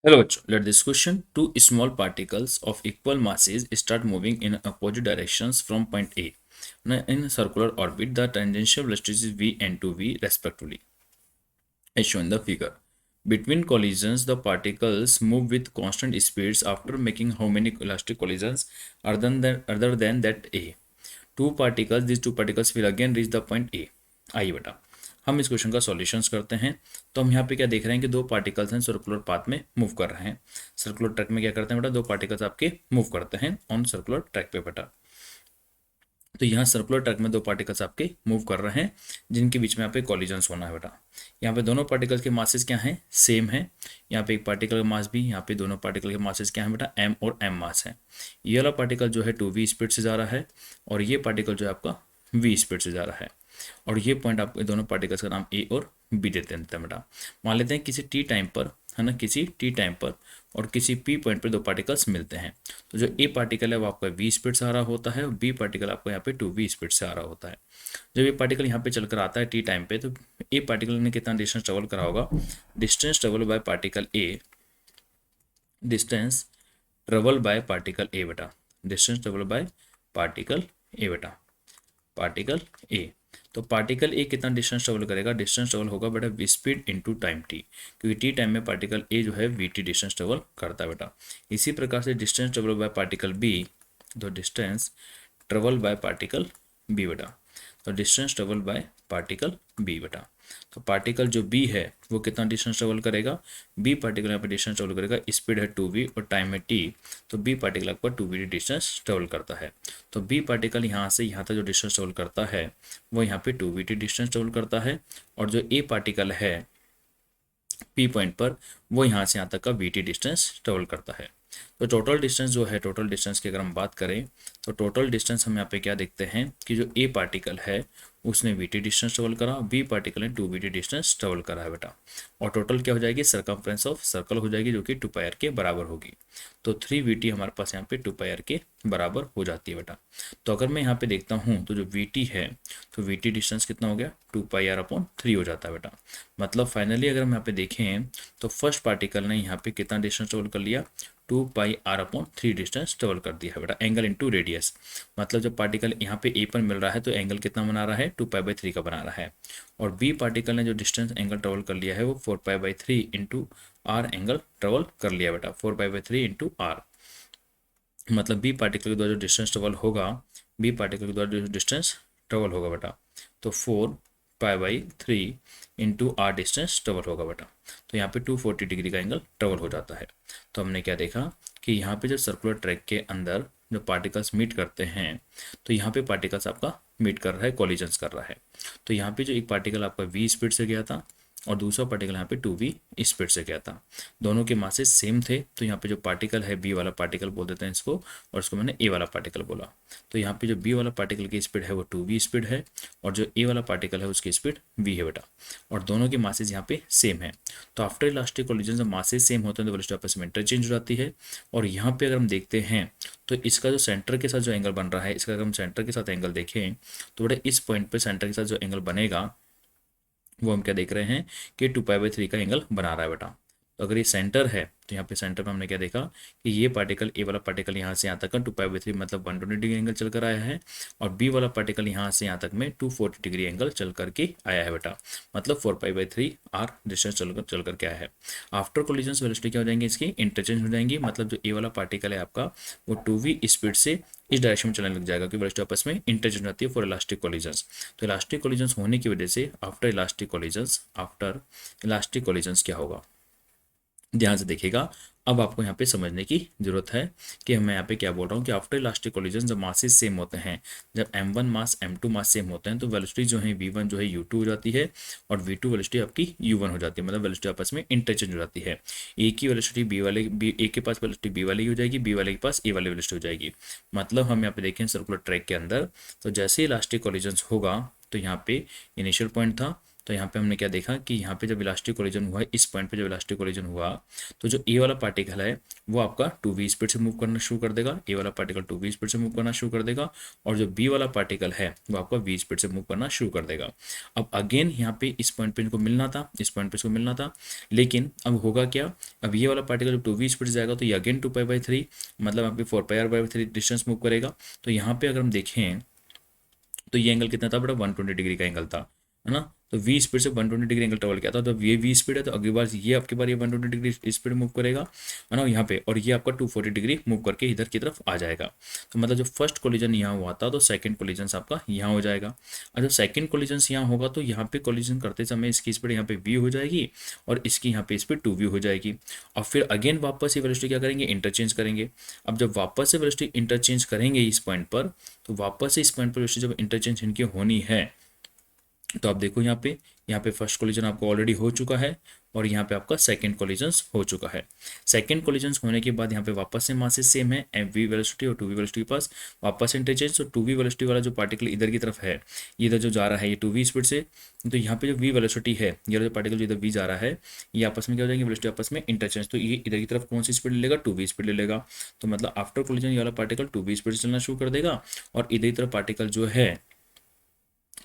Hello, let this question. Two small particles of equal masses start moving in opposite directions from point A. Now, in circular orbit, the tangential velocities is v and 2v respectively, as shown in the figure. Between collisions, the particles move with constant speeds after making how many elastic collisions other than that A? These two particles will again reach the point A. आइए बेटा हम इस question का solutions करते हैं। तो हम यहाँ पे क्या देख रहे हैं कि दो पार्टिकल्स हैं सर्कुलर पाथ में मूव कर रहे हैं। सर्कुलर ट्रैक में क्या करते हैं बेटा, दो पार्टिकल्स आपके मूव करते हैं ऑन सर्कुलर ट्रैक पे बेटा। तो यहाँ सर्कुलर ट्रैक में दो पार्टिकल्स आपके मूव कर रहे हैं जिनके बीच में यहाँ पे कॉलिजन्स होना है बेटा। यहाँ पे दोनों पार्टिकल्स के मासेस क्या हैं, सेम है। यहाँ पे एक पार्टिकल का मास भी, यहाँ पे दोनों पार्टिकल के मासेस क्या है बेटा, m और m मास है। ये वाला पार्टिकल जो है 2v स्पीड से जा रहा है और ये पार्टिकल जो है आपका v स्पीड से जा रहा है। और ये पॉइंट आपको दोनों पार्टिकल्स का नाम ए और बी देते हैं बेटा। मान लेते हैं किसी टी टाइम पर, है ना, किसी टी टाइम पर और किसी पी पॉइंट पर दो पार्टिकल्स मिलते हैं। तो जो ए पार्टिकल है वो आपका वी स्पीड से आ रहा होता है और बी पार्टिकल आपको यहाँ पे 2v स्पीड से आ रहा होता है। जब ये पार्टिकल यहाँ पे चलकर आता है टी टाइम पे, तो ए पार्टिकल ने कितना डिस्टेंस ट्रेवल करा होगा, distance travel by particle A, distance travel by particle A बेटा, distance travel by particle A बेटा, पार्टिकल ए। तो पार्टिकल ए कितना डिस्टेंस ट्रेवल करेगा, डिस्टेंस ट्रेवल होगा बेटा V speed into time T, क्योंकि टी टाइम में पार्टिकल ए जो है वी टी डिस्टेंस ट्रेवल करता है बेटा। इसी प्रकार से distance travel by particle B, तो distance travel by particle B बेटा, तो distance travel by particle B बेटा। तो पार्टिकल जो बी है वो कितना डिस्टेंस ट्रेवल करेगा, बी पार्टिकल यहाँ पे डिस्टेंस ट्रेवल करेगा, स्पीड है 2v और टाइम है t, तो बी पार्टिकल आपका 2v डिस्टेंस ट्रेवल करता है। तो बी पार्टिकल यहाँ से यहाँ तक जो डिस्टेंस ट्रेवल करता है वो यहाँ पे 2v डिस्टेंस ट्रेवल करता है, और जो ए पार्टिकल है पी पॉइंट पर वो यहाँ से यहाँ तक का वी डिस्टेंस ट्रेवल करता है। तो टोटल डिस्टेंस जो है, टोटल डिस्टेंस की अगर हम बात करें तो टोटल डिस्टेंस हम यहाँ पे क्या देखते हैं कि जो ए पार्टिकल है उसने वी डिस्टेंस ट्रेवल करा, बी पार्टिकल ने 2v डिस्टेंस ट्रेवल करा है बेटा। और टोटल क्या हो जाएगी, सर्कमफ्रेंस ऑफ सर्कल हो जाएगी जो कि 2πr के बराबर होगी। तो 3vt हमारे पास यहाँ पे 2πr के बराबर हो जाती है बेटा। तो अगर मैं यहाँ पे देखता हूँ तो जो vt है, तो vt डिस्टेंस कितना हो गया, 2πr/3 हो जाता है बेटा। मतलब फाइनली अगर हम यहाँ पे देखें तो फर्स्ट पार्टिकल ने यहाँ पे कितना डिस्टेंस ट्रेवल कर लिया, 2πr/3 डिस्टेंस ट्रेवल कर दिया है बेटा, एंगल इंटू रेडियस। मतलब जब पार्टिकल यहाँ पे ए पर मिल रहा है तो एंगल कितना बना रहा है, 2π/3 का बना रहा है। और बी पार्टिकल ने जो डिस्टेंस एंगल ट्रेवल कर लिया है वो 4π/3 इंटू आर एंगल ट्रेवल कर लिया बेटा, 4π/3 इंटू आर। मतलब बी पार्टिकल के द्वारा जो डिस्टेंस ट्रेवल होगा, बी पार्टिकल के द्वारा जो डिस्टेंस ट्रेवल होगा बेटा, तो 4π/3 इंटू आर डिस्टेंस ट्रेवल होगा बेटा। तो यहाँ पे 240 डिग्री का एंगल ट्रेवल हो जाता है। तो हमने क्या देखा कि यहाँ पे जो सर्कुलर ट्रैक के अंदर जो पार्टिकल्स मीट करते हैं, तो यहाँ पे पार्टिकल्स आपका मीट कर रहा है, कॉलिजन्स कर रहा है। तो यहाँ पे जो एक पार्टिकल आपका v स्पीड से गया था और दूसरा पार्टिकल यहाँ पे 2v स्पीड से गया था, दोनों के मासेस सेम थे। तो यहाँ पे जो पार्टिकल है बी वाला पार्टिकल बोल देते हैं इसको, और इसको मैंने ए वाला पार्टिकल बोला। तो यहाँ पे जो बी वाला पार्टिकल की स्पीड है वो 2v स्पीड है और जो ए वाला पार्टिकल है उसकी स्पीड v है बेटा, और दोनों के मासेस यहाँ पे सेम है। तो आफ्टर इलास्टिक कोलिजन जब मासेस सेम होते हैं तो वेलोसिटी आपस में इंटरचेंज हो जाती है। और यहाँ पे अगर हम देखते हैं तो इसका जो सेंटर के साथ जो एंगल बन रहा है, इसका अगर हम सेंटर के साथ एंगल देखें तो बेटा इस पॉइंट पे सेंटर के साथ जो एंगल बनेगा वो हम क्या देख रहे हैं कि 2π/3 का एंगल बना रहा है बेटा। तो अगर ये सेंटर है तो यहाँ पे सेंटर में हमने क्या देखा कि ये पार्टिकल ए वाला पार्टिकल यहाँ से यहाँ तक का 2π/3 मतलब 120 डिग्री एंगल चल कर आया है, और बी वाला पार्टिकल यहाँ से यहाँ तक में 240 डिग्री एंगल चल करके आया है बेटा। मतलब 4π/3 आर डिस्टेंस चल करके आया है। आफ्टर कोलिजन वेलोसिटी क्या हो जाएंगी, इसकी इंटरचेंज हो जाएंगी। मतलब जो ए वाला पार्टिकल है आपका वो 2v स्पीड से इस डायरेक्शन में चलने लग जाएगा, क्योंकि वेलोसिटी आपस में इंटरचेंज हो जाती है फॉर इलास्टिक कोलिजन्स। तो इलास्टिक कोलिजन्स होने की वजह से आफ्टर इलास्टिक कोलिजन्स क्या होगा, ध्यान से देखिएगा। अब आपको यहाँ पे समझने की जरूरत है कि मैं यहाँ पे क्या बोल रहा हूँ कि आफ्टर इलास्टिक कोलिजन जब मासेस सेम होते हैं, जब m1 मास m2 मास सेम होते हैं तो वेलोसिटी जो है v1 जो है u2 हो जाती है और v2 वेलोसिटी आपकी u1 हो जाती है। मतलब वेलोसिटी आपस में इंटरचेंज हो जाती है। ए की वेलोसिटी ए के पास वेलोसिटी बी वाले की हो जाएगी, बी वाले के पास ए वाले वेलोसिटी हो जाएगी। मतलब हम यहाँ पे देखें सर्कुलर ट्रैक के अंदर, तो जैसे इलास्टिक कोलिजन होगा तो यहाँ पे इनिशियल पॉइंट था, तो यहाँ पे हमने क्या देखा कि यहाँ पे जब इलास्टिक कोलिजन हुआ है, इस पॉइंट पे जब इलास्टिक कोलिजन हुआ, तो जो ए वाला पार्टिकल है वो आपका 2v स्पीड से मूव करना शुरू कर देगा, ए वाला पार्टिकल 2v स्पीड से मूव करना शुरू कर देगा, और जो बी वाला पार्टिकल है वो आपका v स्पीड से मूव करना शुरू कर देगा। अब अगेन यहाँ पे इस पॉइंट पे इनको मिलना था, इस पॉइंट पे इसको मिलना था, लेकिन अब होगा क्या, अब ये वाला पार्टिकल जब 2v स्पीड से जाएगा तो ये अगेन 2π/3 मतलब यहाँ पे 4πr/3 डिस्टेंस मूव करेगा। तो यहाँ पे अगर हम देखें तो ये एंगल कितना था बेटा, 120 डिग्री का एंगल था, है ना। तो v स्पीड से 120 डिग्री एंगल ट्रेवल किया था, तो ये v स्पीड है, तो अगली बार ये आपके बार ये 120 डिग्री स्पीड मूव करेगा, है ना, यहाँ पे, और ये आपका 240 डिग्री मूव करके इधर की तरफ आ जाएगा। तो मतलब जो फर्स्ट कोलिजन यहाँ हुआ था तो सेकंड कोलिजन आपका यहाँ हो जाएगा, और जब सेकंड कोलिजन यहाँ होगा तो यहाँ पे कोलिजन करते समय इसकी स्पीड यहाँ पे v हो जाएगी और इसकी यहाँ पे स्पीड 2v हो जाएगी, और फिर अगेन वापस ये वेलोसिटी क्या करेंगे, इंटरचेंज करेंगे। अब जब वापस से वेलोसिटी इंटरचेंज करेंगे इस पॉइंट पर, तो वापस से इस पॉइंट पर वेलोसिटी जब इंटरचेंज इनकी होनी है, तो आप देखो यहाँ पे फर्स्ट कोलिजन आपको ऑलरेडी हो चुका है और यहाँ पे आपका सेकंड कोलिजन हो चुका है। सेकंड कोलिजन होने के बाद यहाँ पे वापस से मासेस सेम है, v वेलोसिटी और 2v वेलोसिटी के पास वापस इंटरचेंज। तो 2v वेलोसिटी वाला जो पार्टिकल इधर की तरफ है, इधर जो जा रहा है ये 2v स्पीड से, तो यहाँ पे जो v वेलोसिटी है, ये जो पार्टिकल जो इधर v जा रहा है, ये आपस में क्या हो जाएंगे, वेलोसिटी आपस में इंटरचेंज। तो ये इधर की तरफ कौन सी स्पीड ले लेगा, 2v स्पीड ले लेगा। तो मतलब आफ्टर कोलिजन ये वाला पार्टिकल 2v स्पीड से चलना शुरू कर देगा, और इधर की तरफ पार्टिकल जो है,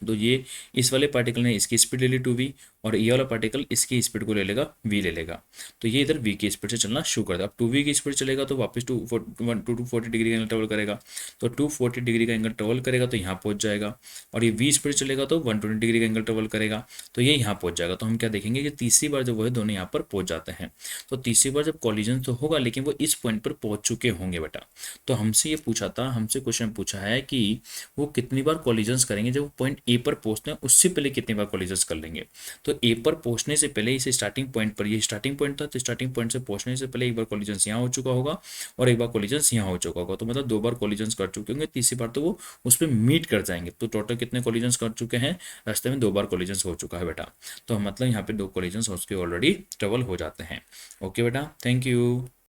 तो ये इस वाले पार्टिकल ने इसकी स्पीड ले ली 2v, और ये वाला पार्टिकल इसकी स्पीड को ले लेगा v ले लेगा, तो ये इधर v की स्पीड से चलना शुरू कर देगा। अब 2v की स्पीड चलेगा तो वापस 240 डिग्री का एंगल ट्रेवल करेगा, तो 240 डिग्री का एंगल ट्रेवल करेगा तो यहाँ पहुँच जाएगा, और ये v स्पीड चलेगा तो 120 डिग्री का एंगल ट्रेवल करेगा तो ये यहाँ पहुँच जाएगा। तो हम क्या देखेंगे कि तीसरी बार जो वो है दोनों यहाँ पर पहुँच जाते हैं। तो तीसरी बार जब कॉलिजन तो होगा लेकिन वो इस पॉइंट पर पहुँच चुके होंगे बेटा। तो हमसे ये पूछा था, हमसे क्वेश्चन पूछा है कि वो कितनी बार कॉलिजन्स करेंगे, जब वो पॉइंट ए पर पहुंचते हैं उससे पहले कितनी बार कॉलिजन्स कर लेंगे। तो ए पर पहुंचने से पहले इस स्टार्टिंग पॉइंट पर, ये स्टार्टिंग पॉइंट था, तो स्टार्टिंग पॉइंट से पहुंचने से पहले एक बार कॉलिजन्स यहाँ हो चुका होगा और एक बार कॉलिजन्स यहाँ हो चुका होगा, तो मतलब 2 बार कॉलिजन्स कर चुके होंगे, तीसरी बार तो वो उस पर मीट कर जाएंगे। तो टोटल कितने कॉलिजन्स कर चुके हैं, रास्ते में 2 बार कॉलिजन्स हो चुका है बेटा। तो मतलब यहाँ पे 2 कॉलिजन्स उसके ऑलरेडी ट्रेवल हो जाते हैं। ओके बेटा, थैंक यू।